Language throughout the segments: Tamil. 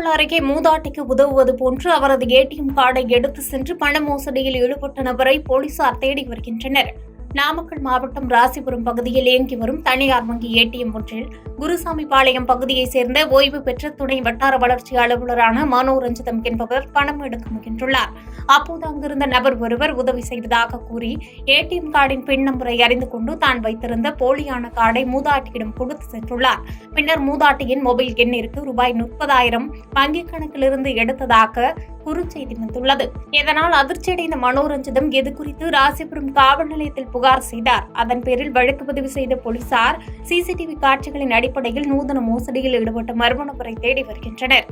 நாமக்கல் அருகே மூதாட்டிக்கு உதவுவது போன்று அவரது ஏடிஎம் கார்டை எடுத்து சென்று பண மோசடியில் ஈடுபட்ட நபரை போலீசார் தேடி வருகின்றனர். நாமக்கல் மாவட்டம் ராசிபுரம் பகுதியில் இயங்கி வரும் தனியார் வங்கி ஏடிஎம் ஒன்றில் குருசாமிபாளையம் பகுதியைச் சேர்ந்த ஓய்வு பெற்ற துணை வட்டார வளர்ச்சி அலுவலரான மனோரஞ்சிதம் என்பவர் பணம் எடுக்க முயன்றுள்ளார். அப்போது அங்கிருந்த நபர் ஒருவர் உதவி செய்வதாக கூறி ஏடிஎம் கார்டின் பின் நம்பரை அறிந்து கொண்டு தான் வைத்திருந்த போலியான கார்டை மூதாட்டியிடம் கொடுத்து சென்றுள்ளார். பின்னர் மூதாட்டியின் மொபைல் எண்ணிற்கு ரூபாய் 30,000 வங்கிக் கணக்கிலிருந்து எடுத்ததாக குறுஞ்செய்தி வந்துள்ளது. இதனால் அதிர்ச்சியடைந்த மனோரஞ்சிதம் இதுகுறித்து ராசிபுரம் காவல் நிலையத்தில் புகார் செய்தார். அதன் பேரில் வழக்கு பதிவு செய்த போலீசார் சிசிடிவி காட்சிகளின் அடிப்படையில் நூதன மோசடியில் ஈடுபட்ட மர்ம நபரை தேடி வருகின்றனர்.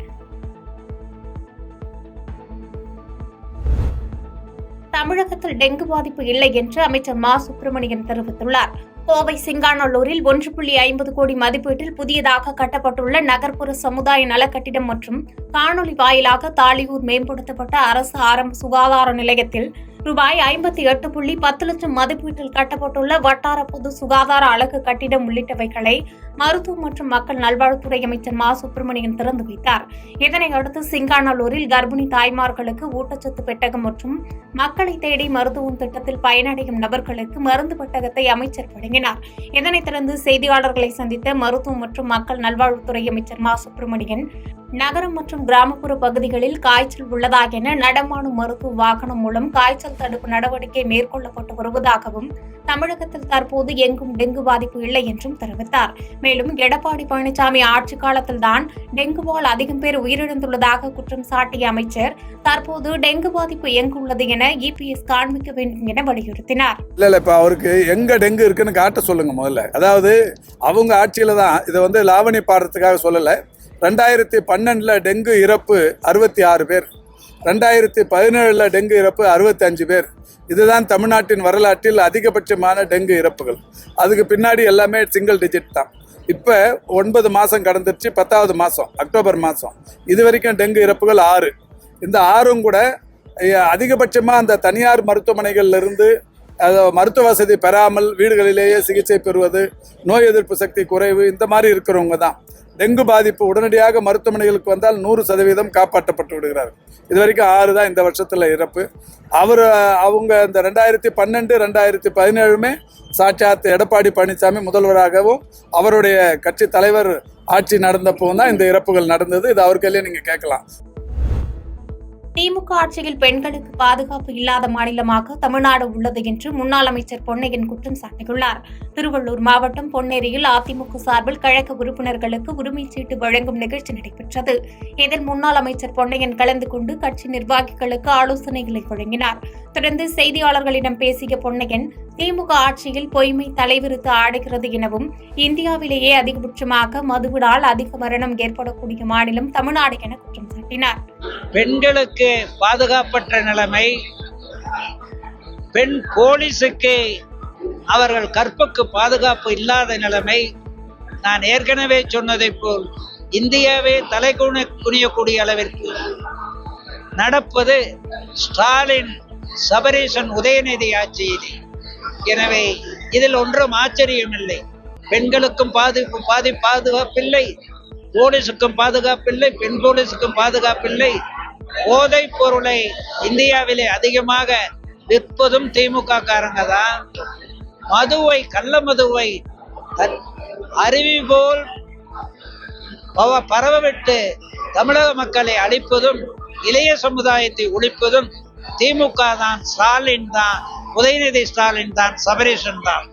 தமிழகத்தில் டெங்கு பாதிப்பு இல்லை என்று அமைச்சர் மா. சுப்பிரமணியன் தெரிவித்துள்ளார். கோவை சிங்காநல்லூரில் 1.50 கோடி மதிப்பீட்டில் புதியதாக கட்டப்பட்டுள்ள நகர்ப்புற சமுதாய நலக்கட்டிடம் மற்றும் காணொலி வாயிலாக தாளியூர் மேம்படுத்தப்பட்ட அரசு ஆரம்ப சுகாதார நிலையத்தில் ரூபாய் 58.10 லட்சம் மதிப்பீட்டில் கட்டப்பட்டுள்ள வட்டார பொது சுகாதார அலகு கட்டிடம் உள்ளிட்டவைகளை மருத்துவம் மற்றும் மக்கள் நல்வாழ்வுத்துறை அமைச்சர் மா. சுப்பிரமணியன் திறந்து வைத்தார். இதனையடுத்து சிங்காநல்லூரில் கர்ப்பிணி தாய்மார்களுக்கு ஊட்டச்சத்து பெட்டகம் மற்றும் மக்களை தேடி மருத்துவம் திட்டத்தில் பயனடையும் நபர்களுக்கு மருந்து பெட்டகத்தை அமைச்சர் வழங்கினார். இதனைத் தொடர்ந்து செய்தியாளர்களை சந்தித்த மருத்துவம் மற்றும் மக்கள் நல்வாழ்வுத்துறை அமைச்சர் மா. சுப்பிரமணியன் நகரம் மற்றும் கிராமப்புற பகுதிகளில் காய்ச்சல் உள்ளதா என நடமாடும் மருத்துவ வாகனம் மூலம் காய்ச்சல் தடுப்பு நடவடிக்கை மேற்கொள்ளப்பட்டு வருவதாகவும் தமிழகத்தில் தற்போது எங்கும் டெங்கு பாதிப்பு இல்லை என்றும் தெரிவித்தார். மேலும் எடப்பாடி பழனிசாமி ஆட்சி காலத்தில்தான் டெங்குவால் அதிகம் பேர் உயிரிழந்துள்ளதாக குற்றம் சாட்டிய அமைச்சர் தற்போது டெங்கு பாதிப்பு எங்குள்ளது என இபிஎஸ் காண்பிக்க வேண்டும் என வலியுறுத்தினார். இப்ப அவருக்கு எங்க டெங்கு இருக்குன்னு காட்ட சொல்லுங்க முதல்ல. அதாவது அவங்க ஆட்சியில தான் இதை லாவணி பாடுறதுக்காக சொல்லல. 2012 டெங்கு இறப்பு 66 பேர், 2017 டெங்கு இறப்பு 65 பேர். இதுதான் தமிழ்நாட்டின் வரலாற்றில் அதிகபட்சமான டெங்கு இறப்புகள். அதுக்கு பின்னாடி எல்லாமே சிங்கிள் டிஜிட் தான். இப்போ 9 மாதம் கடந்துருச்சு, 10வது மாதம் அக்டோபர் மாதம் இது வரைக்கும் டெங்கு இறப்புகள் 6. இந்த 6ம் கூட அதிகபட்சமாக அந்த தனியார் மருத்துவமனைகள்லேருந்து மருத்துவ வசதி பெறாமல் வீடுகளிலேயே சிகிச்சை பெறுவது, நோய் எதிர்ப்பு சக்தி குறைவு, இந்த மாதிரி இருக்கிறவங்க தான். டெங்கு பாதிப்பு உடனடியாக மருத்துவமனைகளுக்கு வந்தால் 100% காப்பாற்றப்பட்டு விடுகிறார்கள். இது வரைக்கும் 6 தான் இந்த வருஷத்தில் இறப்பு. அவங்க இந்த 2012, 2017 சாட்சாத் எடப்பாடி பழனிசாமி முதல்வராகவும் அவருடைய கட்சி தலைவர் ஆட்சி நடந்தப்போ தான் இந்த இறப்புகள் நடந்தது. இது அவர் கையிலே நீங்கள் கேட்கலாம். திமுக ஆட்சியில் பெண்களுக்கு பாதுகாப்பு இல்லாத மாநிலமாக தமிழ்நாடு உள்ளது என்று முன்னாள் அமைச்சர் பொன்னையன் குற்றம் சாட்டியுள்ளார். திருவள்ளூர் மாவட்டம் பொன்னேரியில் அதிமுக சார்பில் கழக உறுப்பினர்களுக்கு உரிமைச் சீட்டு வழங்கும் நிகழ்ச்சி நடைபெற்றது. இதில் முன்னாள் அமைச்சர் பொன்னையன் கலந்து கொண்டு கட்சி நிர்வாகிகளுக்கு ஆலோசனைகளை வழங்கினார். தொடர்ந்து செய்தியாளர்களிடம் பேசிய பொன்னையன் திமுக ஆட்சியில் பொய்மை தலைவிரித்து ஆடுகிறது எனவும் இந்தியாவிலேயே அதிகபட்சமாக மதுவினால் அதிக மரணம் ஏற்படக்கூடிய மாநிலம் தமிழ்நாடு என குற்றம் சாட்டினார். பெண்களுக்கு பாதுகாப்பற்ற நிலைமை, பெண் போலீசுக்கு அவர்கள் கற்புக்கு பாதுகாப்பு இல்லாத நிலைமை, நான் ஏற்கனவே சொன்னதை போல் இந்தியாவே தலை குனியக்கூடிய அளவிற்கு நடப்பது ஸ்டாலின், சபரீசன், உதயநிதி ஆட்சியிலே. எனவே இதில் ஒன்றும் ஆச்சரியமில்லை. பெண்களுக்கும் பாதுகாப்பில்லை, போலீஸுக்கும் பாதுகாப்பில்லை, பெண் போலீஸுக்கும் பாதுகாப்பில்லை. போதைப் பொருளை இந்தியாவிலே அதிகமாக விற்பதும் திமுக காரங்க தான். மதுவை, கள்ள மதுவை அருவி போல் பரவவிட்டு தமிழக மக்களை அழிப்பதும் இளைய சமுதாயத்தை ஒழிப்பதும் திமுக தான், ஸ்டாலின் தான், உதயநிதி ஸ்டாலின் தான், சபரீசன் தான்.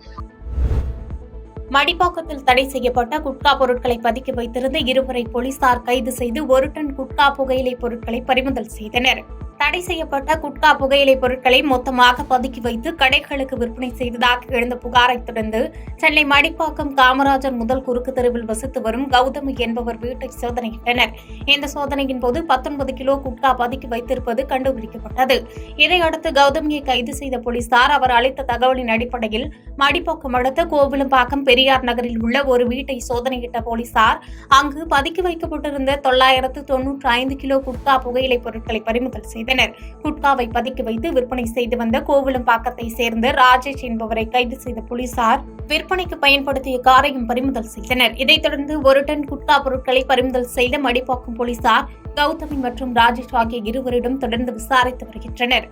மடிப்பாக்கத்தில் தடை செய்யப்பட்ட குட்கா பொருட்களை பதுக்கி வைத்திருந்த 2 போலீசார் கைது செய்து 1 டன் குட்கா புகையிலை பொருட்களை பறிமுதல் செய்தனர். தடை செய்யப்பட்ட குட்கா புகையிலை பொருட்களை மொத்தமாக பதுக்கி வைத்து கடைகளுக்கு விற்பனை செய்ததாக எழுந்த புகாரை தொடர்ந்து சென்னை மடிப்பாக்கம் காமராஜர் முதல் குறுக்கு தெருவில் வசித்து வரும் கௌதமி என்பவர் வீட்டை சோதனையிட்டனர். இந்த சோதனையின் போது 19 கிலோ குட்கா பதுக்கி வைத்திருப்பது கண்டுபிடிக்கப்பட்டது. இதையடுத்து கௌதமியை கைது செய்த போலீசார் அவர் அளித்த தகவலின் அடிப்படையில் மடிப்பாக்கம் அடுத்த கோவிலம்பாக்கம் பெரியார் நகரில் உள்ள ஒரு வீட்டை சோதனையிட்ட போலீசார் அங்கு பதுக்கி வைக்கப்பட்டிருந்த 995 கிலோ குட்கா புகையிலை பொருட்களை பறிமுதல் செய்தனர். செய்தனர். குட்காவை பதுக்கி வைத்து விற்பனை செய்து வந்த கோவிலம்பாக்கத்தை சேர்ந்த ராஜேஷ் என்பவரை கைது செய்த போலீசார் விற்பனைக்கு பயன்படுத்திய காரையும் பறிமுதல் செய்தனர். இதைத் தொடர்ந்து 1 டன் குட்கா பொருட்களை பறிமுதல் செய்த மடிப்பாக்கம் போலீசார் கௌதமி மற்றும் ராஜேஷ் ஆகிய இருவரிடம் தொடர்ந்து விசாரித்து வருகின்றனர்.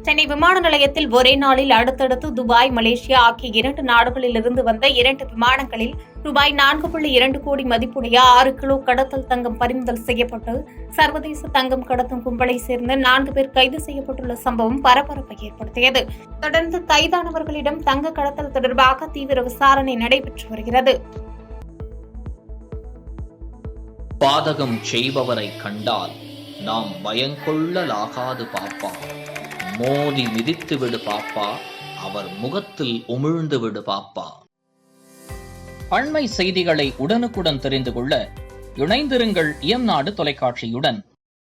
சென்னை விமான நிலையத்தில் ஒரே நாளில் அடுத்தடுத்து துபாய், மலேசியா ஆகிய 2 நாடுகளிலிருந்து வந்த 2 விமானங்களில் ரூபாய் 4.2 கோடி மதிப்புடைய 6 கிலோ கடத்தல் தங்கம் பறிமுதல் செய்யப்பட்டு சர்வதேச தங்கம் கடத்தும் கும்பலை சேர்ந்த 4 பேர் கைது செய்யப்பட்டுள்ள சம்பவம் பரபரப்பை ஏற்படுத்தியது. தொடர்ந்து கைதானவர்களிடம் தங்க கடத்தல் தொடர்பாக தீவிர விசாரணை நடைபெற்று வருகிறது. பாதகம் செய்பவரை கண்டால் நாம் பயங்கொள்ளலாகாது பாப்பா. மோதி மிதித்து விடு பாப்பா, அவர் முகத்தில் உமிழ்ந்து விடு பாப்பா. அண்மை செய்திகளை உடனுக்குடன் தெரிந்து கொள்ள இணைந்திருங்கள் இயம்நாடு தொலைக்காட்சியுடன்.